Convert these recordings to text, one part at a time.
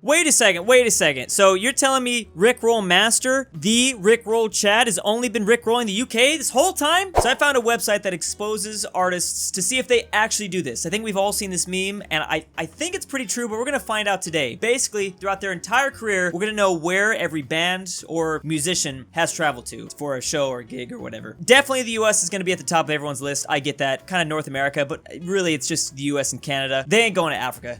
Wait a second. So you're telling me Rickroll Master, the Rickroll Chad, has only been Rickrolling the UK this whole time? So I found a website that exposes artists to see if they actually do this. I think we've all seen this meme, and I think it's pretty true, but we're gonna find out today. Basically, throughout their entire career, we're gonna know where every band or musician has traveled to for a show or a gig or whatever. Definitely the US is gonna be at the top of everyone's list. I get that. Kind of North America, but really it's just the US and Canada. They ain't going to Africa.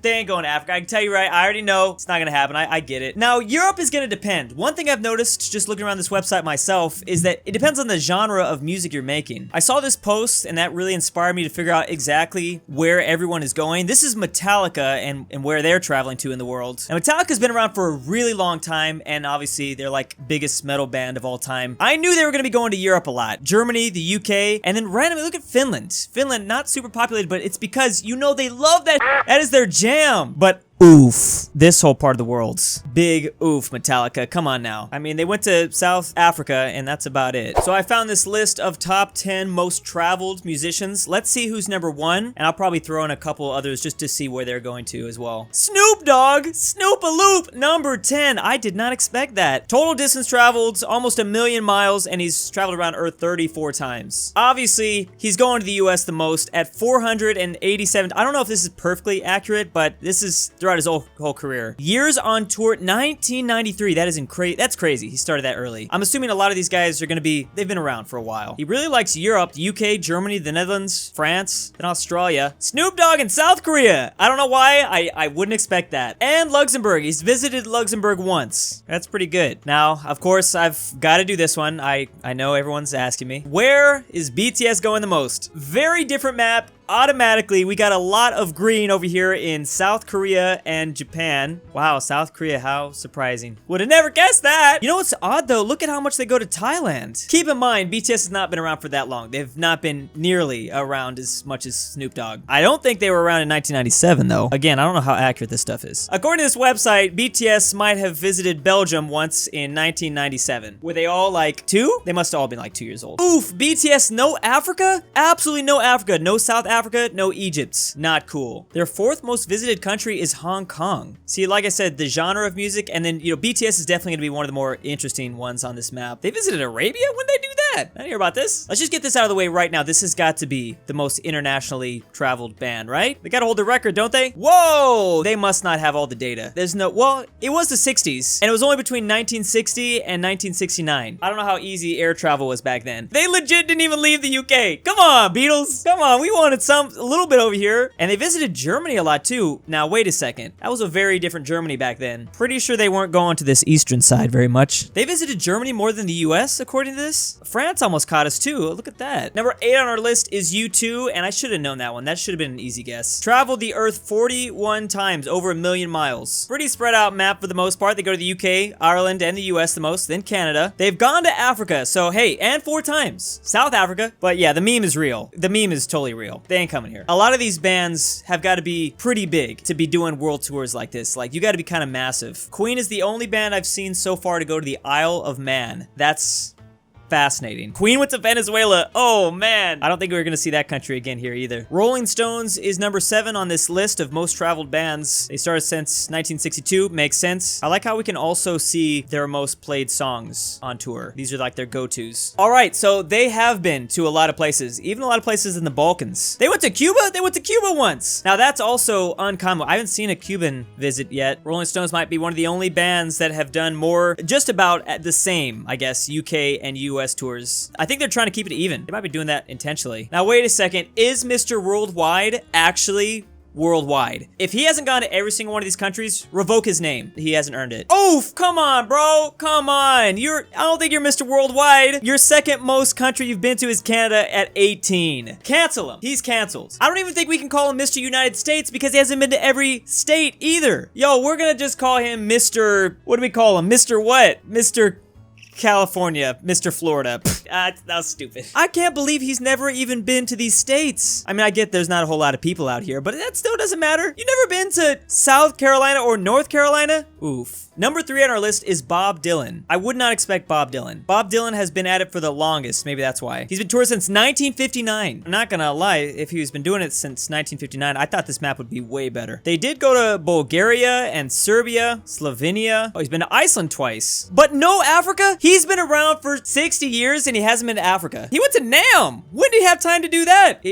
I can tell you right, I already know it's not gonna happen. I get it. Now, Europe is gonna depend. One thing I've noticed just looking around this website myself is that it depends on the genre of music you're making. I saw this post and that really inspired me to figure out exactly where everyone is going. This is Metallica and where they're traveling to in the world. And Metallica's been around for a really long time, and obviously they're like biggest metal band of all time. I knew they were gonna be going to Europe a lot. Germany, the UK, and then randomly look at Finland. Finland, not super populated, but it's because you know they love that. That is their jam. But oof, this whole part of the world. Big oof, Metallica, come on now. I mean, they went to South Africa and that's about it. So I found this list of top 10 most traveled musicians. Let's see who's number 1, and I'll probably throw in a couple others just to see where they're going to as well. Snoop Dogg, Snoop-a-Loop, number 10. I did not expect that. Total distance traveled, almost 1 million miles, and he's traveled around Earth 34 times. Obviously, he's going to the US the most at 487. I don't know if this is perfectly accurate, but this is throughout his whole career. Years on tour, 1993. That's crazy. He started that early. I'm assuming a lot of these guys are they've been around for a while. He really likes Europe, the UK, Germany, the Netherlands, France, and Australia. Snoop Dogg in South Korea. I don't know why, I wouldn't expect that. And Luxembourg. He's visited Luxembourg once. That's pretty good. Now, of course, I've got to do this one. I know everyone's asking me. Where is BTS going the most? Very different map. Automatically, we got a lot of green over here in South Korea and Japan. Wow, South Korea, how surprising. Would have never guessed that. You know what's odd though? Look at how much they go to Thailand. Keep in mind, BTS has not been around for that long. They've not been nearly around as much as Snoop Dogg. I don't think they were around in 1997 though. Again, I don't know how accurate this stuff is. According to this website, BTS might have visited Belgium once in 1997. Were they all like 2? They must have all been like 2 years old. Oof, BTS, no Africa? Absolutely no Africa. No South Africa, no Egypt. Not cool. Their 4th most visited country is Hong Kong. See, like I said, the genre of music, and then, you know, BTS is definitely gonna be one of the more interesting ones on this map. They visited Arabia? When did they do that? I didn't hear about this. Let's just get this out of the way right now. This has got to be the most internationally traveled band, right? They gotta hold the record, don't they? Whoa! They must not have all the data. There's no, well, it was the 60s, and it was only between 1960 and 1969. I don't know how easy air travel was back then. They legit didn't even leave the UK. Come on, Beatles. Come on, we wanted a little bit over here. And they visited Germany a lot too. Now, wait a second. That was a very different Germany back then. Pretty sure they weren't going to this eastern side very much. They visited Germany more than the US, according to this. France almost caught us too. Look at that. Number 8 on our list is U2, and I should have known that one. That should have been an easy guess. Traveled the Earth 41 times, over 1 million miles. Pretty spread out map for the most part. They go to the UK, Ireland, and the US the most, then Canada. They've gone to Africa, so hey, and 4 times. South Africa. But yeah, the meme is real. The meme is totally real. They ain't coming here. A lot of these bands have got to be pretty big to be doing world tours like this. Like, you got to be kind of massive. Queen is the only band I've seen so far to go to the Isle of Man. That's fascinating. Queen went to Venezuela. Oh man. I don't think we're gonna see that country again here either. Rolling Stones is number 7 on this list of most traveled bands. They started since 1962. Makes sense. I like how we can also see their most played songs on tour. These are like their go-tos. All right, so they have been to a lot of places, even a lot of places in the Balkans. They went to Cuba? They went to Cuba once. Now that's also uncommon. I haven't seen a Cuban visit yet. Rolling Stones might be one of the only bands that have done more, just about at the same, I guess, UK and US tours. I think they're trying to keep it even. They might be doing that intentionally. Now, wait a second. Is Mr. Worldwide actually worldwide? If he hasn't gone to every single one of these countries, revoke his name. He hasn't earned it. Oof! Come on, bro. Come on. I don't think you're Mr. Worldwide. Your 2nd most country you've been to is Canada at 18. Cancel him. He's canceled. I don't even think we can call him Mr. United States because he hasn't been to every state either. Yo, we're gonna just call him Mr. What do we call him? Mr. what? Mr. California, Mr. Florida. That was stupid. I can't believe he's never even been to these states. I mean, I get there's not a whole lot of people out here, but that still doesn't matter. You never been to South Carolina or North Carolina? Oof. Number 3 on our list is Bob Dylan. I would not expect Bob Dylan. Bob Dylan has been at it for the longest. Maybe that's why. He's been touring since 1959. I'm not gonna lie, if he's been doing it since 1959, I thought this map would be way better. They did go to Bulgaria and Serbia, Slovenia. Oh, he's been to Iceland twice. But no Africa? He's been around for 60 years and he hasn't been to Africa. He went to NAMM. When did he have time to do that?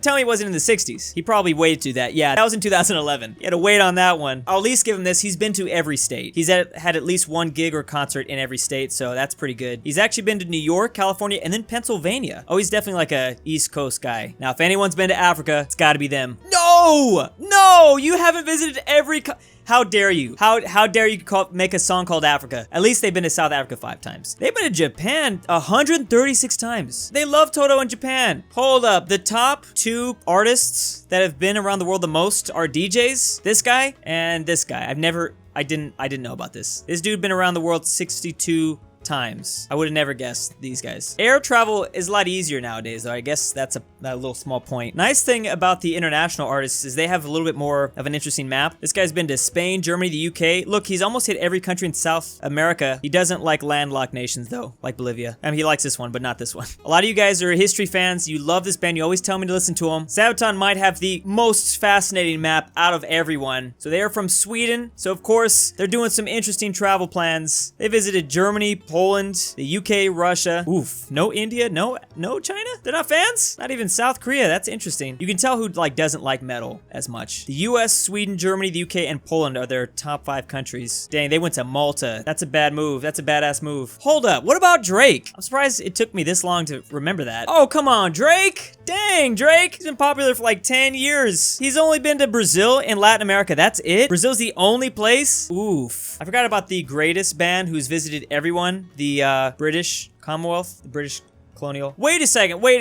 Tell me he wasn't in the 60s. He probably waited to do that. Yeah, that was in 2011. He had to wait on that one. I'll at least give him this. He's been to every state. He's had at least one gig or concert in every state, so that's pretty good. He's actually been to New York, California, and then Pennsylvania. Oh, he's definitely like a East Coast guy. Now, if anyone's been to Africa, it's gotta be them. No! No! You haven't visited every How dare you? How dare you make a song called Africa? At least they've been to South Africa 5 times. They've been to Japan 136 times. They love Toto in Japan. Hold up. The top 2 artists that have been around the world the most are DJs. This guy and this guy. I didn't know about this. This dude been around the world 62 times. I would have never guessed these guys. Air travel is a lot easier nowadays, though. I guess that's a little small point. Nice thing about the international artists is they have a little bit more of an interesting map. This guy's been to Spain, Germany, the UK. Look, he's almost hit every country in South America. He doesn't like landlocked nations, though, like Bolivia. I mean, he likes this one, but not this one. A lot of you guys are history fans. You love this band. You always tell me to listen to them. Sabaton might have the most fascinating map out of everyone. So they are from Sweden. So, of course, they're doing some interesting travel plans. They visited Germany, Poland, the UK, Russia. Oof, no India, no China? They're not fans? Not even South Korea. That's interesting. You can tell who doesn't like metal as much. The US, Sweden, Germany, the UK, and Poland are their top 5 countries. Dang, they went to Malta. That's a bad move. That's a badass move. Hold up, what about Drake? I'm surprised it took me this long to remember that. Oh, come on, Drake? Dang, Drake. He's been popular for like 10 years. He's only been to Brazil and Latin America. That's it? Brazil's the only place? Oof. I forgot about the greatest band who's visited everyone. The British Commonwealth, the British colonial. Wait a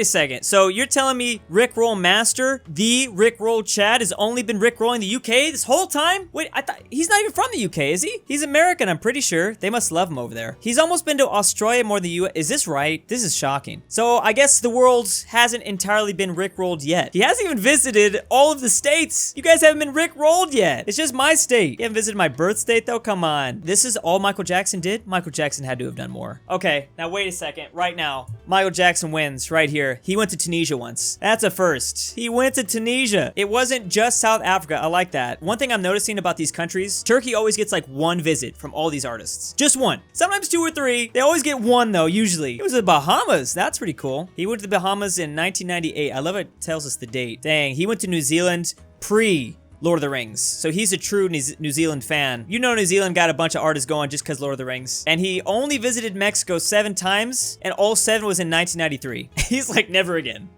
second. So you're telling me Rickroll Master, the Rickroll Chad, has only been Rickrolling the UK this whole time? Wait, I thought he's not even from the UK, is he? He's American, I'm pretty sure. They must love him over there. He's almost been to Australia more than the US. Is this right? This is shocking. So I guess the world hasn't entirely been Rickrolled yet. He hasn't even visited all of the states. You guys haven't been Rickrolled yet. It's just my state. You haven't visited my birth state though? Come on. This is all Michael Jackson did? Michael Jackson had to have done more. Okay, now wait a second. Right now, Michael Jackson wins right here. He went to Tunisia once. That's a first. He went to Tunisia. It wasn't just South Africa. I like that. One thing I'm noticing about these countries, Turkey always gets like 1 visit from all these artists. Just 1. Sometimes 2 or 3. They always get 1 though, usually. He was to the Bahamas. That's pretty cool. He went to the Bahamas in 1998. I love it tells us the date. Dang, he went to New Zealand pre-Lord of the Rings. So he's a true New Zealand fan. You know New Zealand got a bunch of artists going just because Lord of the Rings. And he only visited Mexico 7 times, and all 7 was in 1993. He's like, never again.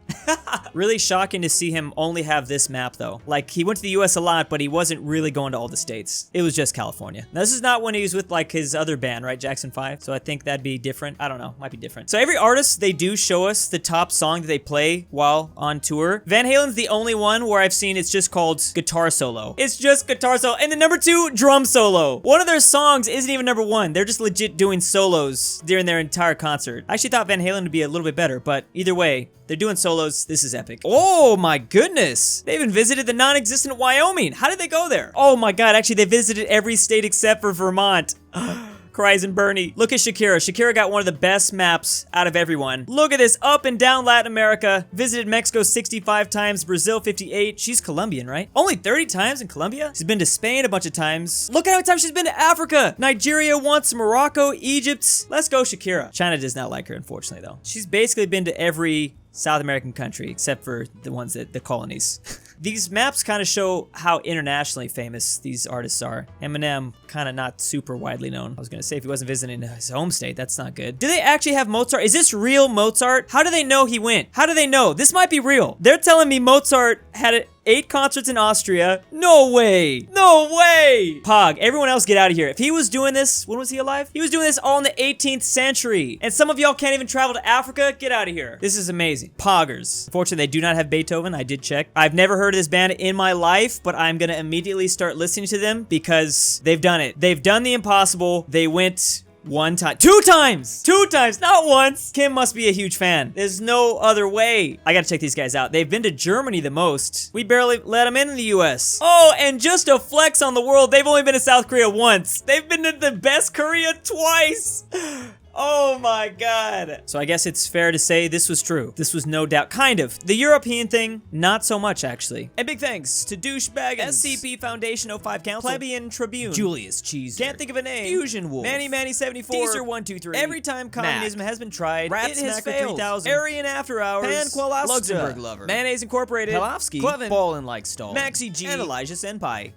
Really shocking to see him only have this map though. Like, he went to the US a lot, but he wasn't really going to all the states. It was just California. Now, this is not when he was with like his other band, right? Jackson 5. So I think that'd be different. I don't know. Might be different. So every artist, they do show us the top song that they play while on tour. Van Halen's the only one where I've seen it's just called guitar solo. It's just guitar solo. And the number 2, drum solo. One of their songs isn't even number 1. They're just legit doing solos during their entire concert. I actually thought Van Halen would be a little bit better, but either way, they're doing solos. This is epic. Oh my goodness. They even visited the non-existent Wyoming. How did they go there? Oh my God. Actually, they visited every state except for Vermont. Cries and Bernie. Look at Shakira. Shakira got one of the best maps out of everyone. Look at this. Up and down Latin America. Visited Mexico 65 times. Brazil 58. She's Colombian, right? Only 30 times in Colombia? She's been to Spain a bunch of times. Look at how many times she's been to Africa. Nigeria once. Morocco. Egypt. Let's go Shakira. China does not like her, unfortunately, though. She's basically been to every South American country except for the ones that the colonies. These maps kind of show how internationally famous these artists are. Eminem, kind of not super widely known. I was gonna say if he wasn't visiting his home state, that's not good. Do they actually have Mozart? Is this real Mozart? How do they know he went? How do they know? This might be real. They're telling me Mozart had 8 concerts in Austria. No way. No way. Pog, everyone else get out of here. If he was doing this, when was he alive? He was doing this all in the 18th century. And some of y'all can't even travel to Africa? Get out of here. This is amazing. Poggers. Unfortunately, they do not have Beethoven. I did check. I've never heard of this band in my life, but I'm gonna immediately start listening to them because they've done it. They've done the impossible. They went 1 time. 2 times! 2 times, not once! Kim must be a huge fan. There's no other way. I gotta check these guys out. They've been to Germany the most. We barely let them in the US. Oh, and just a flex on the world, they've only been to South Korea once. They've been to the best Korea twice. Oh my god. So I guess it's fair to say this was true. This was no doubt, kind of. The European thing, not so much actually. And big thanks to DOOCHBAGGINS, SCP Foundation 05 Council, Plebeian Tribune, Julius Cheeser, can't think of a name, FusionWolf, Manny74, Teaser123, Every Time Communism Has Been Tried, It Has Failed, 3000, AryanAfterHours, Luxembourglover, Mayonnaise Incorporated, Pelovski, Ballinlikestalin, Maxy G, and Senpai.